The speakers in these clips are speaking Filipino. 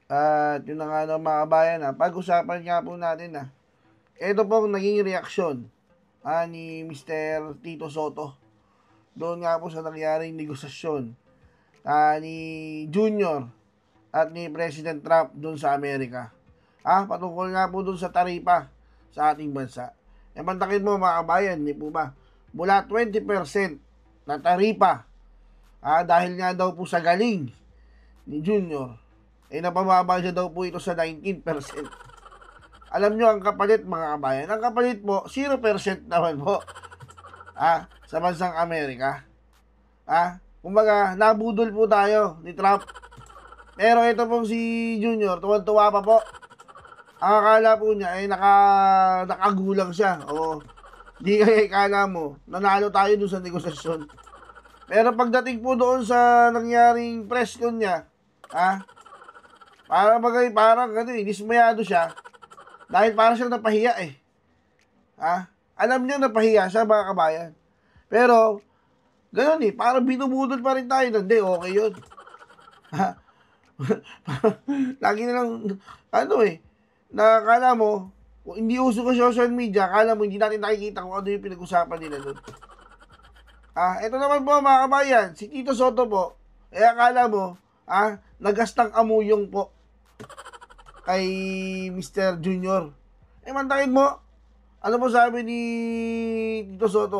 At yun na nga ng mga kabayan, pag-usapan nga po natin ito pong naging reaksyon ni Mr. Tito Soto doon nga po sa nangyaring negosasyon ni Junior at ni President Trump doon sa Amerika. Patungkol nga po doon sa taripa sa ating bansa. Mantakin mo mga kabayan, di po ba? Mula 20% na taripa dahil nga daw po sa galing ni Junior, napababa siya daw po ito sa 19%. Alam nyo ang kapalit mga kabayan? Ang kapalit po, 0% naman po sa bansang Amerika. Kumbaga, nabudol po tayo ni Trump. Pero ito pong si Junior, tuwan-tuwa pa po. Ang akala po niya ay nakagulang siya. O di kaya ikala mo, nanalo tayo doon sa negosasyon. Pero pagdating po doon sa nangyaring press con niya, parang dismayado siya. Dahil parang siyang napahiya Alam niya napahiya siya mga kabayan. Pero, gano'n parang binubudol pa rin tayo. Hindi, okay yun. Lagi na lang, nakakala mo, kung hindi uso ka social media, akala mo hindi natin nakikita kung ano yung pinag-usapan nila doon. Ito naman po mga kabayan, si Tito Soto po, akala mo, nagastang amuyong po kay Mr. Junior. Mantakin mo, ano po sabi ni Tito Soto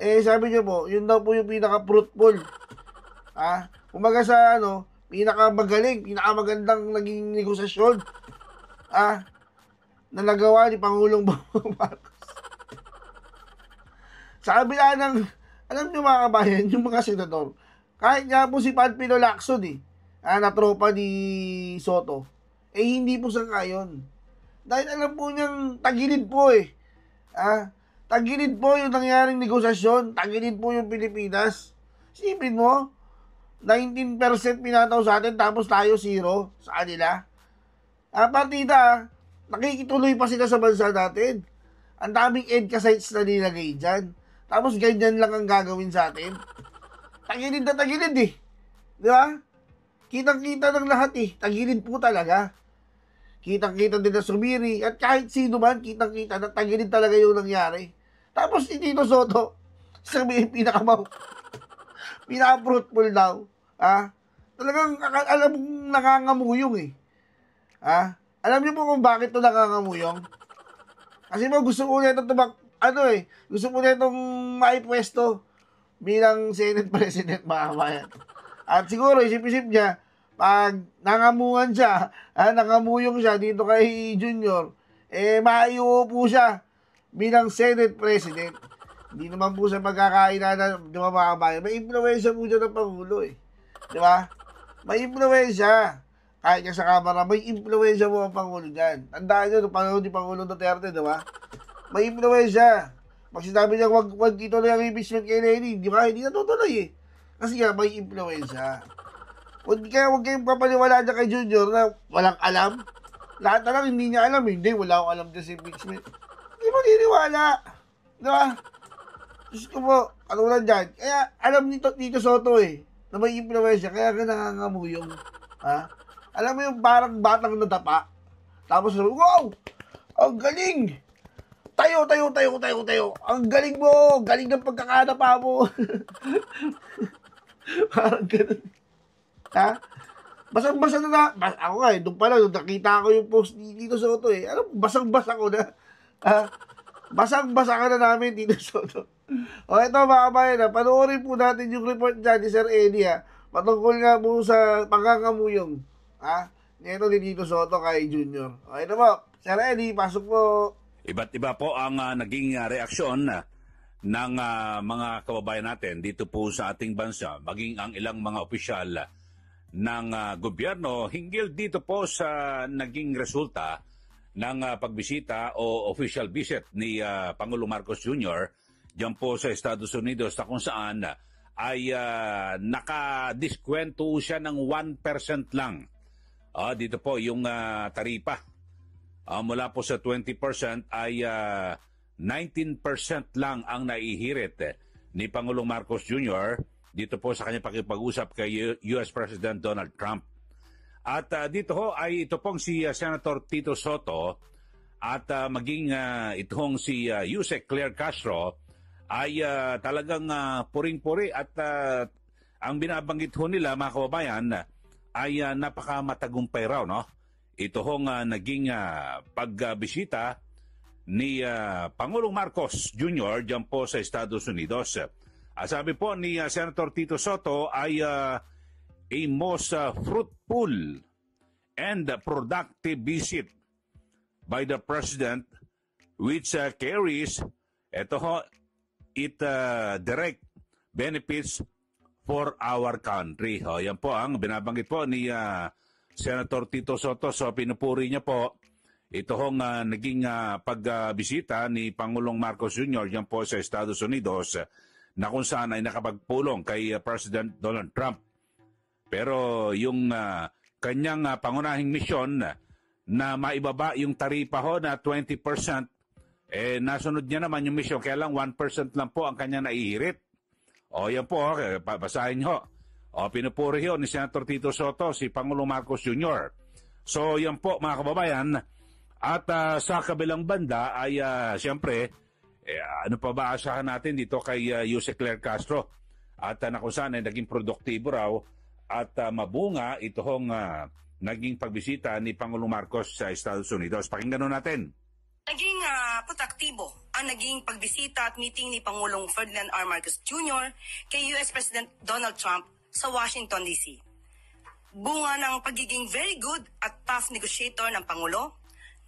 sabi niya po, yun daw po yung pinaka-fruitful. Kumbaga sa pinakamagaling, pinakamagandang naging negosasyon na nagawa ni Pangulong Bongbong Marcos. Sa kabila ng, alam niyo mga kabayan, yung mga senador, kahit nga po si Panfilo Lacson na tropa ni Soto, hindi po sang-ayon. Dahil alam po niyang tagilid po tagilid po yung nangyaring negosasyon, tagilid po yung Pilipinas. Isipin mo, 19% pinataw sa atin, tapos tayo 0 sa kanila. Partida, nakikituloy pa sila sa bansa natin. Ang daming EDCA sites na nilagay dyan. Tapos ganyan lang ang gagawin sa atin. Tagilid na tagilid Di ba? Kitang-kita ng lahat Tagilid po talaga. Kitang-kita din na sumiri. At kahit sino man, kitang-kita na tagilid talaga yung nangyari. Tapos si Tito Soto, sabihin pinaka-fruitful daw. Talagang alam mong nangangamuyong Alam niyo po kung bakit ito nangangamuyong? Kasi mo gusto ko na ito gusto mo na itong maipwesto bilang Senate President mga kabayan. At siguro isip-isip niya, pag nangamuyong siya dito kay Junior, maiupo siya bilang Senate President. Hindi naman po sa pagkakainan di ba mga kabayan, may influensya po dyan ng Pangulo di ba? May influensya. Kahit nga sa Kamara, may influensya mo ang Pangulo dyan. Tandaan nyo, nung panahon ni Pangulo Duterte, di ba? May influensya. Pag sinabi niya, wag dito na yung impeachment kay Lenny, di ba? Hindi natutuloy Kasi nga, may influensya. Huwag kayong papaniwala dyan kay Junior na walang alam. Lahat na lang, hindi niya alam. Hindi, wala akong alam dyan sa impeachment. Hindi mo niniwala. Di ba? Diyos ko po, ano lang dyan. Kaya, alam nito Soto na may influensya, kaya ka nangangamuyong. Alam mo yung parang batang nadapa. Tapos, wow! Ang galing! Tayo! Ang galing mo! Galing ng pagkakadapa mo! Parang ganun. Basang-basa ako doon pala, nung nakita ko yung post ni Tito Soto basang-basa ko na. Basang-basa ka na namin, Tito Soto. Ito mga kabayan, panoorin po natin yung report dyan ni Sir Eddie patungkol nga po sa pangkangamuyong nito ni Tito Soto kay Junior. Ito po, Sir Eddie, pasok po. Iba't iba po ang naging reaksyon ng mga kababayan natin dito po sa ating bansa, maging ang ilang mga opisyal ng gobyerno hinggil dito po sa naging resulta ng pagbisita o official visit ni Pangulong Marcos Jr. diyan po sa Estados Unidos na kung saan ay nakadiskwento siya ng 1% lang. Dito po yung taripa. Mula po sa 20% ay 19% lang ang naihirit ni Pangulong Marcos Jr. dito po sa kanyang pakipag-usap kay US President Donald Trump. At dito ho ay ito pong si Senator Tito Soto at maging itong si Yusek Claire Castro ay talagang puring-puri at ang binabanggit ho nila mga kababayan ay napakamatagumpay raw, no? Ito hong naging pagbisita ni Pangulong Marcos Jr. dyan po sa Estados Unidos. Sabi po ni Senator Tito Soto ay a most fruitful and productive visit by the President which carries direct benefits for our country. Yan po ang binabanggit po ni Senator Tito Soto. So pinupuri niya po ito hong naging pagbisita ni Pangulong Marcos Jr. yan po sa Estados Unidos na kung saan ay nakapagpulong kay President Donald Trump. Pero yung kanyang pangunahing misyon na maibaba yung taripa ho na 20%, nasunod niya naman yung misyon, kaya lang 1% lang po ang kanya naihirit. Yan po, basahin ho. Pinupuri ho ni Senator Tito Soto si Pangulong Marcos Jr. So yan po mga kababayan. At sa kabilang banda ay siyempre, ano pa ba asahan natin dito kay Yusek Claire Castro? At na kung saan ay naging produktibo raw at mabunga itong naging pagbisita ni Pangulong Marcos sa Estados Unidos. Pakinggan natin. Naging produktibo ang naging pagbisita at meeting ni Pangulong Ferdinand R. Marcos Jr. kay US President Donald Trump sa Washington, D.C. Bunga ng pagiging very good at tough negotiator ng Pangulo,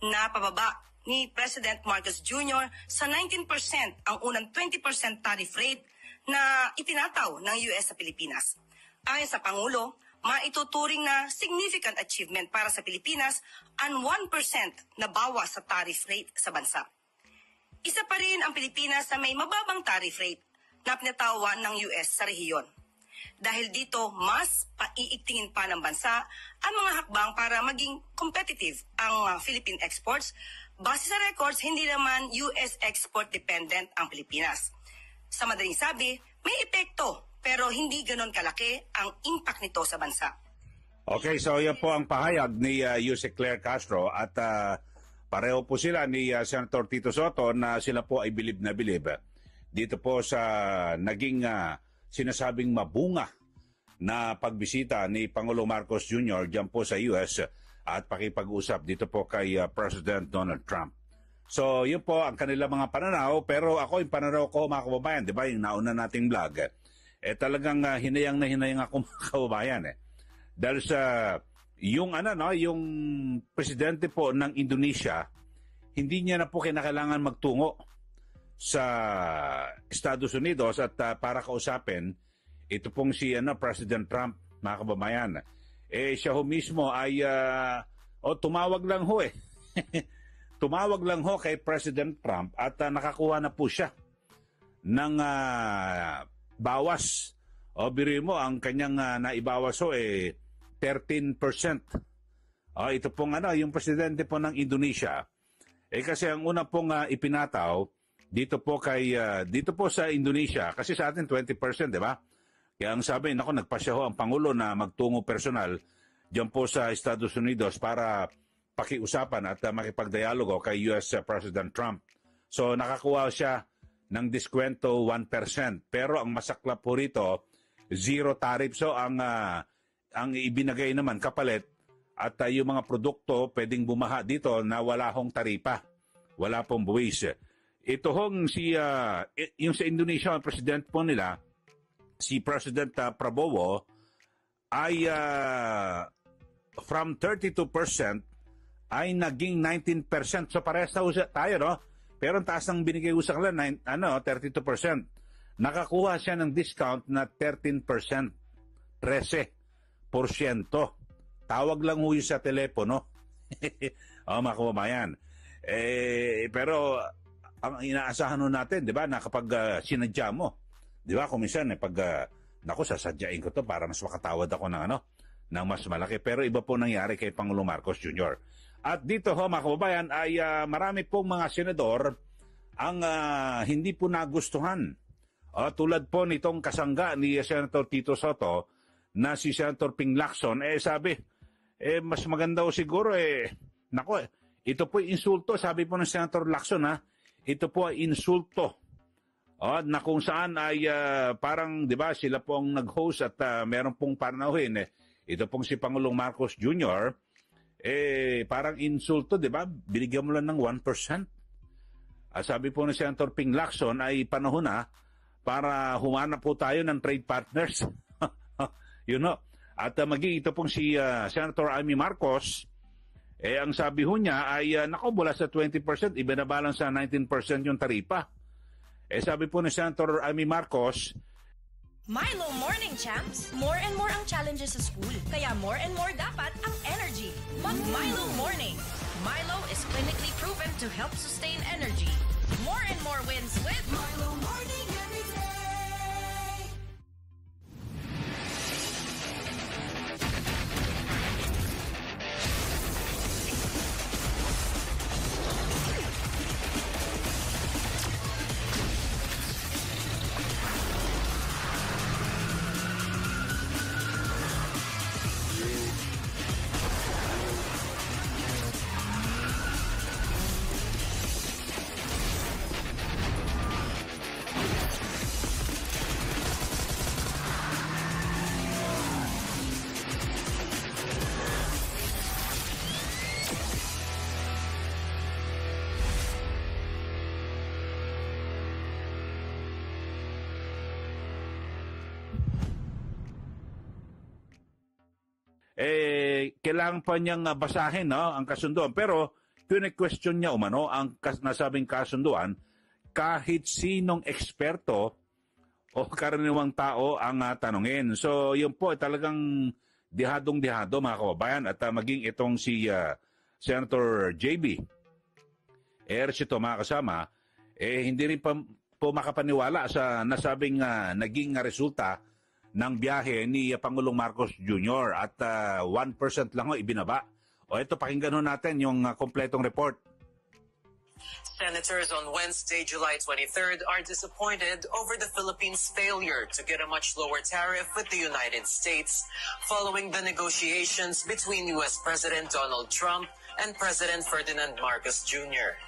na pababa ni President Marcos Jr. sa 19% ang unang 20% tariff rate na itinataw ng US sa Pilipinas. Ayon sa Pangulo, maituturing na significant achievement para sa Pilipinas ang 1% na bawas sa tariff rate sa bansa. Isa pa rin ang Pilipinas sa may mababang tariff rate na pinatawan ng US sa rehiyon. Dahil dito, mas paiigtingin pa ng bansa ang mga hakbang para maging competitive ang Philippine exports. Base sa records, hindi naman US export dependent ang Pilipinas. Sa madaling sabi, may epekto pero hindi ganon kalaki ang impact nito sa bansa. Okay, so yan po ang pahayag ni Yusek Claire Castro at pareho po sila ni Senator Tito Soto na sila po ay bilib na bilib dito po sa naging sinasabing mabunga na pagbisita ni Pangulong Marcos Jr. dyan po sa US at pakipag-usap dito po kay President Donald Trump. So, yun po ang kanilang mga pananaw. Pero ako, yung pananaw ko mga kababayan, di ba, yung nauna nating vlog, talagang hinayang na hinayang ako mga kababayan. Dahil sa yung yung presidente po ng Indonesia, hindi niya na po kinakailangan magtungo sa Estados Unidos at para kausapin ito pong si President Trump, mga kababayan. Siya ho mismo ay tumawag lang ho tumawag lang ho kay President Trump at nakakuha na po siya ng bawas. Biro mo ang kanyang naibawas ho 13%. Ito pong yung presidente po ng Indonesia. Kasi ang una pong ipinataw dito po sa Indonesia, kasi sa atin 20%, di ba? Kaya ang sabi, nagpasya ho ang Pangulo na magtungo personal diyan po sa Estados Unidos para pakiusapan at makipagdialogo kay US President Trump. So nakakuha siya ng diskwento 1%. Pero ang masaklap po rito, zero tariff. So ang ibinagay naman kapalit at yung mga produkto pwedeng bumaha dito na wala hong taripa. Wala pong buwis. Ito hong yung sa Indonesia, ang president po nila, si President Prabowo, ay from 32% ay naging 19%. So parehas tayo, no? Pero ang taas ng binigay sa kanila, 32%. Nakakuha siya ng discount na 13%. 13%. Tawag lang ho yun sa telepono. Mga kababayan. Pero ang inaasahan natin, di ba, na kapag sinadya mo, di ba, kung minsan, sasadyain ko to para mas makatawad ako ng ng mas malaki. Pero iba po nangyari kay Pangulong Marcos Jr. At dito ho, mga kababayan, ay marami pong mga senador ang hindi po nagustuhan. Tulad po nitong kasangga ni Senator Tito Soto na si Senator Ping Lacson, sabi, mas maganda o siguro, nako, ito po insulto, sabi po ng Senator Lacson, ito po ay insulto. Na kung saan ay parang, di ba, sila po ang nag-host at meron pong panauhin. Ito pong si Pangulong Marcos Jr., parang insulto, di ba? Binigyan mo lang ng 1%. Sabi po ni Senator Ping Lacson ay panahon na para humanap po tayo ng trade partners. At maging ito pong si Senator Amy Marcos, ang sabi ho niya ay mula sa 20%, ibinabalang sa 19% yung taripa. Sabi po ni Senator Amy Marcos, Milo Morning Champs, more and more ang challenges sa school. Kaya more and more dapat ang energy. Mag-Milo Morning. Milo is clinically proven to help sustain energy. More and more wins with Milo Morning every day. kailangan pa niyang basahin ang kasunduan. Pero, question niya ang nasabing kasunduan, kahit sinong eksperto o karaniwang tao ang tanungin. So, yun po, talagang dihadong-dihado mga kababayan. At maging itong si Senator JB Ejercito, mga kasama, hindi rin po makapaniwala sa nasabing naging resulta ng biyahe ni Pangulong Marcos Jr. at 1% lang ibinaba. Ito, pakinggan natin yung kompletong report. Senators on Wednesday, July 23rd, are disappointed over the Philippines' failure to get a much lower tariff with the United States following the negotiations between U.S. President Donald Trump and President Ferdinand Marcos Jr.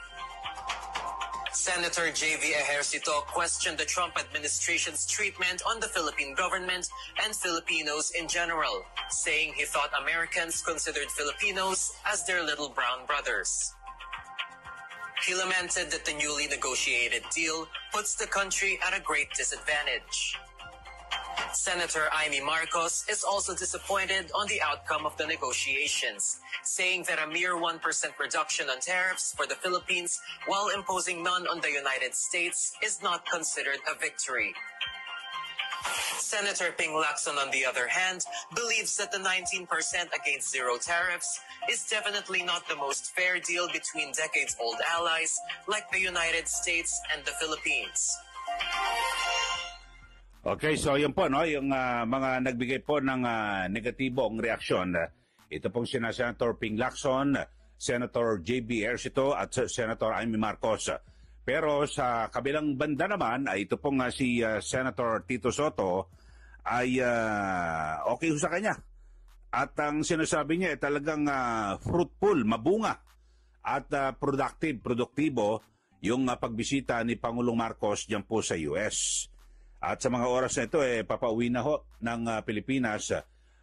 Senator J.V. Ejercito questioned the Trump administration's treatment on the Philippine government and Filipinos in general, saying he thought Americans considered Filipinos as their little brown brothers. He lamented that the newly negotiated deal puts the country at a great disadvantage. Senator Amy Marcos is also disappointed on the outcome of the negotiations, saying that a mere 1% reduction on tariffs for the Philippines while imposing none on the United States is not considered a victory. Senator Ping Lacson, on the other hand, believes that the 19% against zero tariffs is definitely not the most fair deal between decades-old allies like the United States and the Philippines. Okay, so yun po, yung mga nagbigay po ng negatibong reaksyon. Ito pong sina Senator Ping Lacson, Senator J.B. Ejercito at Senator Amy Marcos. Pero sa kabilang banda naman, ito pong si Senator Tito Soto ay okay sa kanya. At ang sinasabi niya ay talagang fruitful, mabunga at produktibo yung pagbisita ni Pangulong Marcos diyan po sa US. At sa mga oras na ito, papauwi na ho ng Pilipinas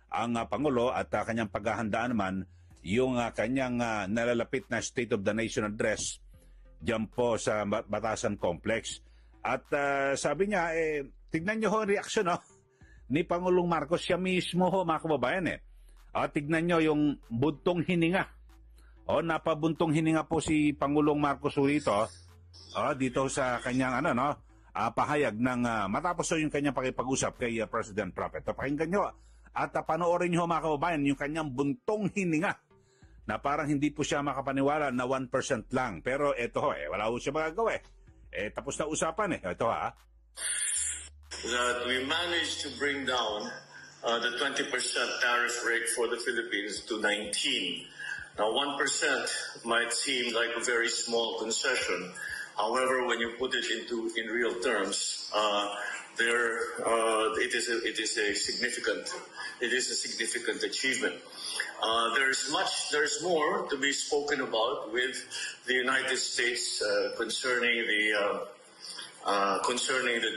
ang Pangulo at kanyang paghahandaan naman yung kanyang nalalapit na State of the Nation Address diyan po sa Batasan Complex. At sabi niya, tignan niyo ho ang reaksyon ni Pangulong Marcos. Siya mismo ho, mga kababayan. Tignan niyo yung buntong hininga. Napabuntong hininga po si Pangulong Marcos rito. Dito sa kanyang pahayag ng matapos yung kanyang pakipag-usap kay President Trump. Ito, pakinggan nyo at panoorin nyo mga kababayan yung kanyang buntong hininga na parang hindi po siya makapaniwala na 1% lang. Pero ito wala po siya magagawa. Tapos na usapan Ito that we managed to bring down the 20% tariff rate for the Philippines to 19. Now 1% might seem like a very small concession. However, when you put it in real terms, it is a significant achievement. There's more to be spoken about with the United States concerning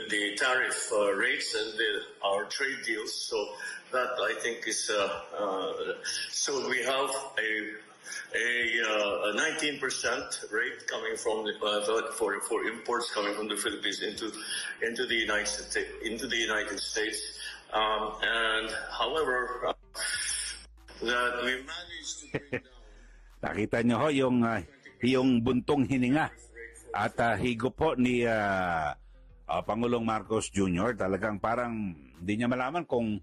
the tariff rates and our trade deals. So that I think is so we have a 19% rate coming from for imports coming from the Philippines into the United States. And however, that we managed to bring down. Nakita nyo ho yung buntong hininga at higop po ni Pangulong Marcos Jr. Talagang parang hindi niya malaman kung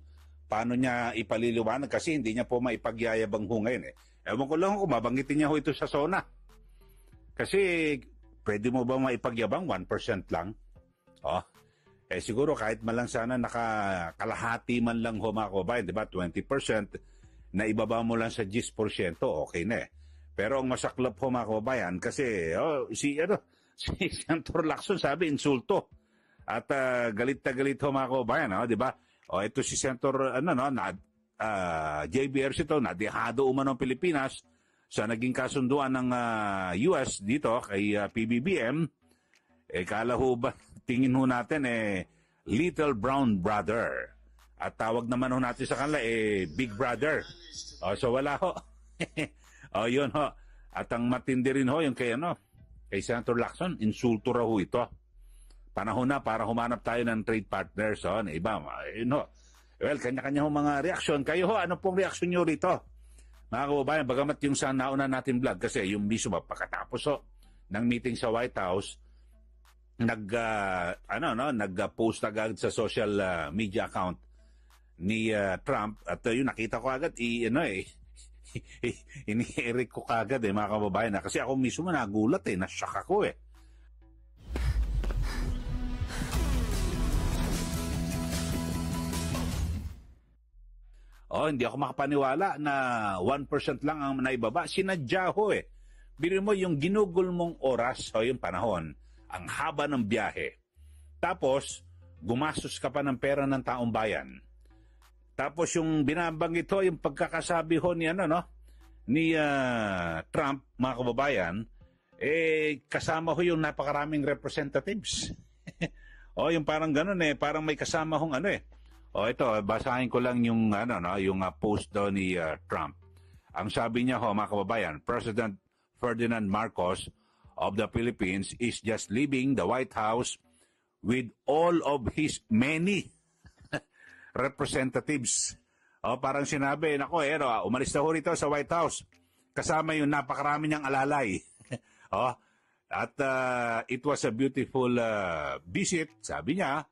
paano niya ipaliliwanag kasi hindi niya po maipagyayabang ho ngayon eh. Ewan ko lang kung mabanggitin niya ho ito sa SONA. Kasi pwede mo ba maipagyabang 1% lang? Siguro kahit man lang sana nakakalahati man lang ho mga kababayan, di ba? 20% na ibaba mo lang sa 10%, okay na eh. Pero ang masaklap ho mga kababayan kasi si Senator Lacson sabi insulto. At galit na galit ho mga kababayan, di ba? Ito si Senator JBRC ito, nadehado umano ng Pilipinas sa naging kasunduan ng US dito kay PBBM. Kala ho ba, tingin ho natin Little Brown Brother. At tawag naman ho natin sa kanila Big Brother. So wala ho. Yun ho. At ang matindi rin ho yung kay Senator Lacson, insulto raw ho ito. Panahon na para humanap tayo ng trade partners na iba. Yun ho. Well, kanya-kanya ho mga reaksyon. Kayo ho, ano pong reaksyon nyo rito? Mga kababayan, bagamat yung sa nauna natin vlog, kasi yung mismo pagkatapos ng meeting sa White House, nag-post agad sa social media account ni Trump, at yun nakita ko agad, ini-eric ko kagad mga kababayan. Kasi ako mismo nagulat nashock ako hindi ako makapaniwala na 1% lang ang naibaba. Sinadya ho Biro mo yung ginugol mong oras yung panahon, ang haba ng biyahe. Tapos, gumastos ka pa ng pera ng taong bayan. Tapos yung binabanggit ho, yung pagkakasabi ho ni Trump, mga kababayan, kasama ho yung napakaraming representatives. Yung parang ganun parang may kasama hong ito, basahin ko lang yung post daw ni Trump. Ang sabi niya mga kababayan, President Ferdinand Marcos of the Philippines is just leaving the White House with all of his many representatives. Parang sinabi, umalis na ho rito sa White House. Kasama yung napakarami niyang alalay. At it was a beautiful visit, sabi niya.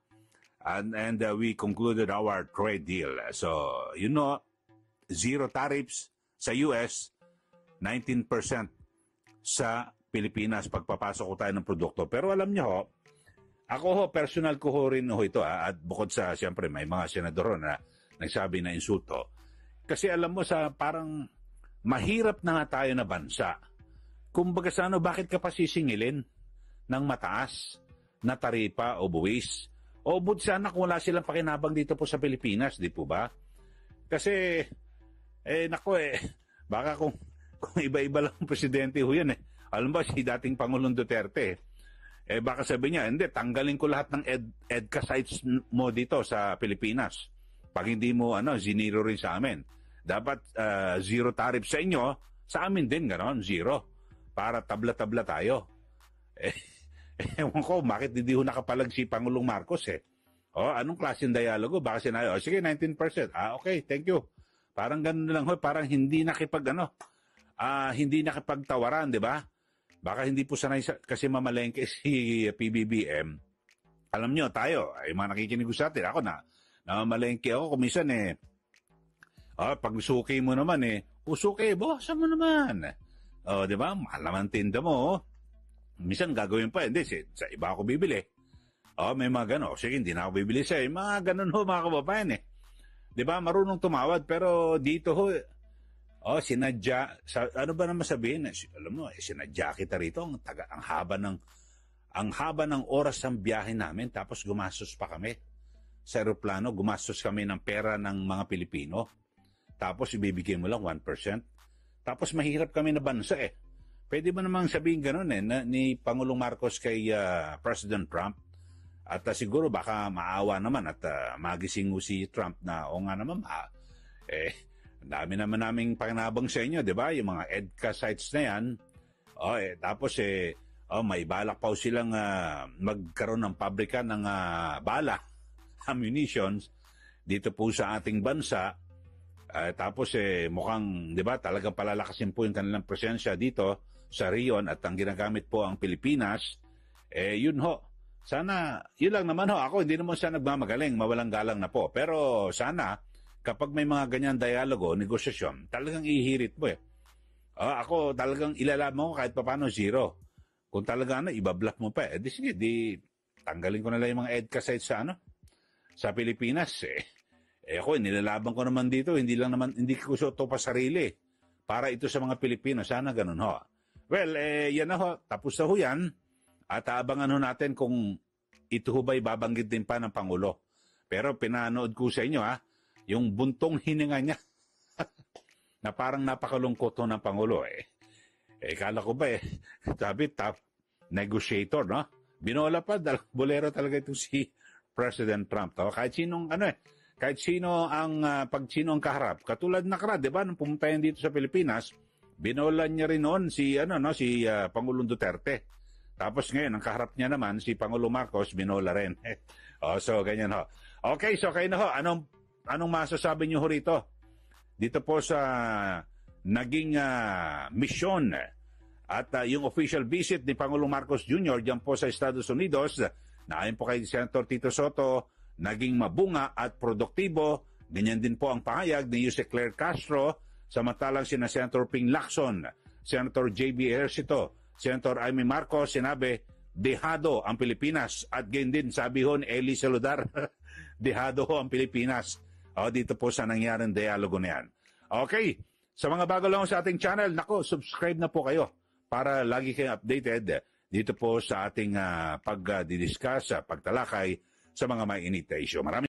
And we concluded our trade deal. So, zero tariffs sa US, 19% sa Pilipinas pagpapasok ko tayo ng produkto. Pero alam niyo ako personal ko rin ito at bukod sa, siyempre, may mga senador na nagsabi na insulto. Kasi alam mo parang mahirap na nga tayo na bansa. Kumbaga bakit ka pa sisingilin ng mataas na taripa o buwis? O buti sana kung wala silang pakinabang dito po sa Pilipinas, di po ba? Kasi, baka kung iba-iba lang ang presidente ho yan Alam ba, si dating Pangulong Duterte, baka sabi niya, hindi, tanggalin ko lahat ng EDCA sites mo dito sa Pilipinas. Pag hindi mo, ziniro rin sa amin. Dapat zero tariff sa inyo, sa amin din, gano'n, zero. Para tabla-tabla tayo. Ewan ko, bakit hindi ho nakapalag si Pangulong Marcos anong klaseng dialogo? Baka sinabi, sige, 19%. Okay, thank you. Parang ganun lang parang hindi hindi nakipagtawaran, di ba? Baka hindi po sanay kasi mamalengke si PBBM. Alam nyo, tayo, mga nakikinig sa atin, ako namamalengke ako, kumisan pag suki mo naman suki, bawasan mo naman. Di ba? Mahal naman tinda mo, Minsan gagawin pa, hindi, sa iba ako bibili. May mga gano'n. Sige, hindi na ako bibili sa'yo. Mga gano'n mga kababayan Di ba? Marunong tumawad, pero dito sinadya. Ano ba naman sabihin? Alam mo, sinadya kita rito. Ang haba ng oras ng biyahe namin, tapos gumastos pa kami. sa aeroplano, gumastos kami ng pera ng mga Pilipino. Tapos ibibigay mo lang 1%. Tapos mahirap kami na bansa eh. Pwede ba namang sabihin ganun ni Pangulong Marcos kay President Trump? At siguro baka maawa naman at magising si Trump na o nga naman, dami naman naming panginabang sa inyo, di ba? Yung mga EDCA sites na yan. Tapos may balak pa silang magkaroon ng pabrika ng bala, ammunitions, dito po sa ating bansa. Tapos mukhang, di ba, talagang palalakasin po yung kanilang presensya dito sa Rion at ang ginagamit po ang Pilipinas. Yun ho. Sana, yun lang naman ho. Ako, hindi naman siya nagmamagaling, mawalang galang na po. Pero sana, kapag may mga ganyan dialogo, negosasyon, talagang ihirit mo ako talagang ilalaman ko kahit paano zero. Kung talaga ibablock mo pa di sige, tanggalin ko na lang yung mga EDCA sites sa Pilipinas ako, nilalaban ko naman dito, hindi ko to pa sarili para ito sa mga Pilipino. Sana ganun ho. Well, yan na ho, tapos na ho yan at abangan ho natin kung ito ho ba'y babanggit din pa ng Pangulo. Pero pinanood ko sa inyo yung buntong hininga niya na parang napakalungkot ho ng Pangulo kala ko ba sabi top negotiator, no? Binola pa, bolero talaga ito si President Trump. Kahit sinong kahit sino ang pag sino ang kaharap. Katulad na di ba, nung pumunta yan dito sa Pilipinas, binola niya rin noon si Pangulong Duterte. Tapos ngayon, ang kaharap niya naman si Pangulong Marcos, binola rin. So ganyan ho. Okay, so kayo na ho, anong masasabi niyo ho rito? Dito po sa naging misyon at yung official visit ni Pangulong Marcos Jr. diyan po sa Estados Unidos, na ayon po kay Senator Tito Soto, naging mabunga at produktibo. Ganyan din po ang pahayag ni Jose Claire Castro, samantalang sina Senator Ping Lacson, Senator J.B. Ejercito, Senator Amy Marcos, sinabi, dehado ang Pilipinas. At ganyan din, sabi ho ni Eli Saludar, dehado ho ang Pilipinas. Dito po sa nangyaring dialogo na yan. Okay, sa mga bago lang sa ating channel, subscribe na po kayo para lagi kayong updated dito po sa ating pagdidiscuss, pagtalakay sa mga mainit na issue. Maraming